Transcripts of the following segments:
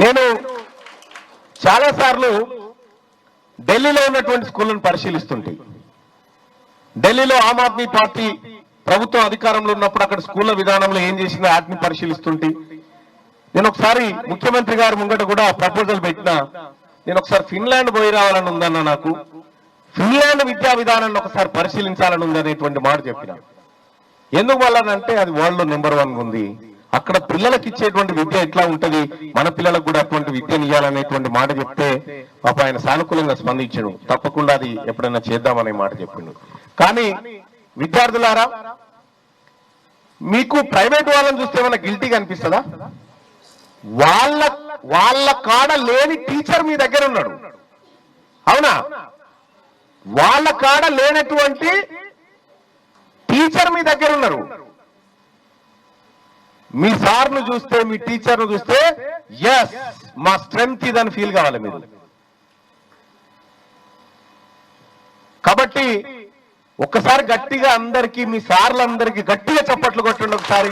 నేను చాలాసార్లు ఢిల్లీలో ఉన్నటువంటి స్కూళ్ళను పరిశీలిస్తుంటే, ఢిల్లీలో ఆమ్ ఆద్మీ పార్టీ ప్రభుత్వం అధికారంలో ఉన్నప్పుడు అక్కడ స్కూళ్ళ విధానంలో ఏం చేసిందో వాటిని పరిశీలిస్తుంటే, నేను ఒకసారి ముఖ్యమంత్రి గారి ముంగట కూడా ప్రపోజల్ పెట్టినా, నేను ఒకసారి ఫిన్లాండ్ పోయి రావాలని ఉందన్న, నాకు ఫిన్లాండ్ విద్యా విధానాన్ని ఒకసారి పరిశీలించాలని ఉందనేటువంటి మాట చెప్పిన. ఎందుకు వల్లనంటే అది వరల్డ్ లో నెంబర్ 1 ఉంది. అక్కడ పిల్లలకు ఇచ్చేటువంటి విద్య ఎట్లా ఉంటది, మన పిల్లలకు కూడా అటువంటి విద్యను ఇవ్వాలనేటువంటి మాట చెప్తే పాప ఆయన సానుకూలంగా స్పందించను. తప్పకుండా అది ఎప్పుడైనా చేద్దామనే మాట చెప్పిండు. కానీ విద్యార్థులారా, మీకు ప్రైవేట్ వాళ్ళని చూస్తే ఏమైనా గిల్టీగా అనిపిస్తుందా? వాళ్ళ కాడ లేని టీచర్ మీ దగ్గర ఉన్నాడు, అవునా? వాళ్ళ కాడ లేనటువంటి టీచర్ మీ దగ్గర ఉన్నారు. మీ సార్ను చూస్తే, మీ టీచర్ను చూస్తే ఎస్ మా స్ట్రెంగ్త్ ఇదని ఫీల్ కావాలి మీరు. కాబట్టి ఒక్కసారి గట్టిగా అందరికీ, మీ సార్లందరికీ గట్టిగా చప్పట్లు కొట్టండి ఒకసారి,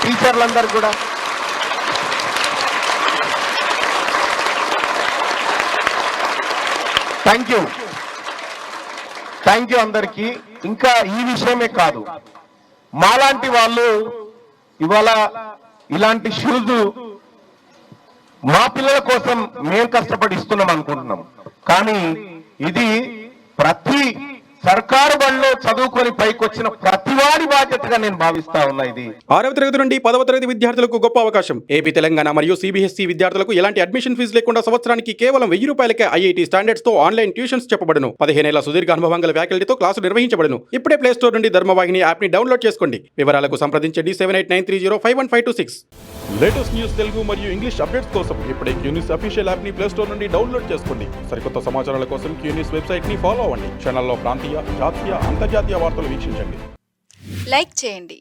టీచర్లందరికీ కూడా. థ్యాంక్ యూ అందరికీ. ఇంకా ఈ విషయమే కాదు, మాలాంటి వాళ్ళు ఇవాళ ఇలాంటి షూస్ మా పిల్లల కోసం మేము కష్టపడి ఇస్తున్నాం అనుకుంటున్నాం. కానీ ఇది ప్రతి సర్కారు బడిలో చదువుకొని పైకొచ్చిన ప్రతివాడి బాధ్యతగా నేను భావిస్తా ఉన్నా. ఇది 6వ తరగతి నుండి 10వ తరగతి విద్యార్థులకు గొప్ప అవకాశం. ఏపీ, తెలంగాణ మరియు సిబిఎస్ఈ విద్యార్థులకు ఎలాంటి అడ్మిషన్ ఫీజు లేకుండా సంవత్సరానికి కేవలం 1000 రూపాయలకే ఐఐటీ స్టాండర్డ్స్ తో ఆన్లైన్ ట్యూషన్స్ చెప్పబడును. 15 ఏళ్ల సుదీర్ఘ అనుభవం గల ఫ్యాకల్టీతో క్లాసు నిర్వహించబడును. ఇప్పుడే ప్లే స్టోర్ నుండి ధర్మవాహిని యాప్ ని డౌన్లోడ్ చేసుకోండి. వివరాలకు సంప్రదించండి 7893051526. లేటెస్ట్ న్యూస్ తెలుగు మరియు ఇంగ్లీష్ అప్డేట్స్ కోసం ఇప్పుడే క్యూన్యూస్ అఫీషియల్ యాప్ ని ప్లే స్టోర్ నుండి డౌన్లోడ్ చేసుకోండి. సరికొత్త సమాచారాల కోసం క్యూన్యూస్ వెబ్సైట్ ని ఫాలో అవ్వండి. ఛానల్లో ప్రాంతీయ, జాతీయ, అంతర్జాతీయ వార్తలు వీక్షించండి. లైక్ చేయండి.